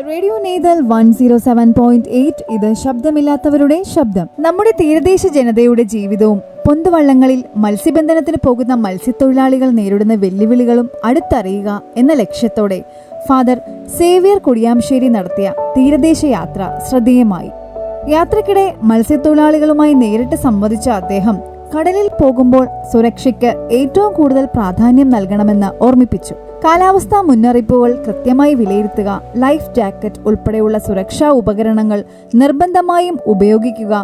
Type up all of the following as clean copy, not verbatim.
Radio Nethal 107.8 ഇത് ശബ്ദമില്ലാത്തവരുടെ ശബ്ദം. നമ്മുടെ തീരദേശ ജനതയുടെ ജീവിതവും പൊന്തുവള്ളങ്ങളിൽ മത്സ്യബന്ധനത്തിന് പോകുന്ന മത്സ്യത്തൊഴിലാളികൾ നേരിടുന്ന വെല്ലുവിളികളും അടുത്തറിയുക എന്ന ലക്ഷ്യത്തോടെ ഫാദർ സേവ്യർ കൊടിയാംശ്ശേരി നടത്തിയ തീരദേശ യാത്ര ശ്രദ്ധേയമായി. യാത്രക്കിടെ മത്സ്യത്തൊഴിലാളികളുമായി നേരിട്ട് സംവദിച്ച അദ്ദേഹം കടലിൽ പോകുമ്പോൾ സുരക്ഷയ്ക്ക് ഏറ്റവും കൂടുതൽ പ്രാധാന്യം നൽകണമെന്ന് ഓർമ്മിപ്പിച്ചു. കാലാവസ്ഥാ മുന്നറിയിപ്പുകൾ കൃത്യമായി വിലയിരുത്തുക, ലൈഫ് ജാക്കറ്റ് ഉൾപ്പെടെയുള്ള സുരക്ഷാ ഉപകരണങ്ങൾ നിർബന്ധമായും ഉപയോഗിക്കുക,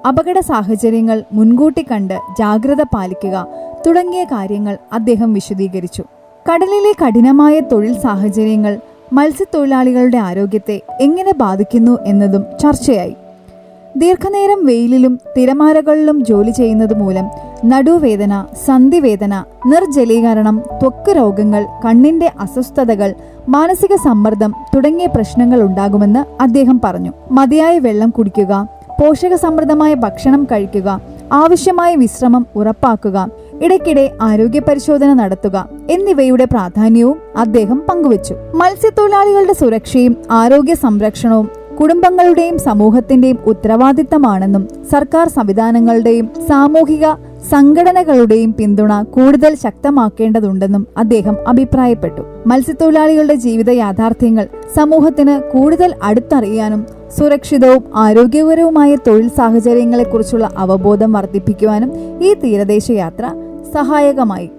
അപകട സാഹചര്യങ്ങൾ മുൻകൂട്ടി കണ്ട് ജാഗ്രത പാലിക്കുക തുടങ്ങിയ കാര്യങ്ങൾ അദ്ദേഹം വിശദീകരിച്ചു. കടലിലെ കഠിനമായ തൊഴിൽ സാഹചര്യങ്ങൾ മത്സ്യത്തൊഴിലാളികളുടെ ആരോഗ്യത്തെ എങ്ങനെ ബാധിക്കുന്നു എന്നതും ചർച്ചയായി. ദീർഘനേരം വെയിലിലും തിരമാലകളിലും ജോലി ചെയ്യുന്നത് മൂലം നടുവേദന, സന്ധിവേദന, നിർജ്ജലീകരണം, ത്വക്ക് രോഗങ്ങൾ, കണ്ണിന്റെ അസ്വസ്ഥതകൾ, മാനസിക സമ്മർദ്ദം തുടങ്ങിയ പ്രശ്നങ്ങൾ ഉണ്ടാകുമെന്ന് അദ്ദേഹം പറഞ്ഞു. മതിയായ വെള്ളം കുടിക്കുക, പോഷകസമൃദ്ധമായ ഭക്ഷണം കഴിക്കുക, ആവശ്യമായ വിശ്രമം ഉറപ്പാക്കുക, ഇടയ്ക്കിടെ ആരോഗ്യ പരിശോധന നടത്തുക എന്നിവയുടെ പ്രാധാന്യവും അദ്ദേഹം പങ്കുവച്ചു. മത്സ്യത്തൊഴിലാളികളുടെ സുരക്ഷയും ആരോഗ്യ സംരക്ഷണവും കുടുംബങ്ങളുടെയും സമൂഹത്തിന്റെയും ഉത്തരവാദിത്തമാണെന്നും സർക്കാർ സംവിധാനങ്ങളുടെയും സാമൂഹിക സംഘടനകളുടെയും പിന്തുണ കൂടുതൽ ശക്തമാക്കേണ്ടതുണ്ടെന്നും അദ്ദേഹം അഭിപ്രായപ്പെട്ടു. മത്സ്യത്തൊഴിലാളികളുടെ ജീവിത യാഥാർത്ഥ്യങ്ങൾ സമൂഹത്തിന് കൂടുതൽ അടുത്തറിയാനും സുരക്ഷിതവും ആരോഗ്യകരവുമായ തൊഴിൽ സാഹചര്യങ്ങളെക്കുറിച്ചുള്ള അവബോധം വർദ്ധിപ്പിക്കുവാനും ഈ തീരദേശ യാത്ര സഹായകമായി.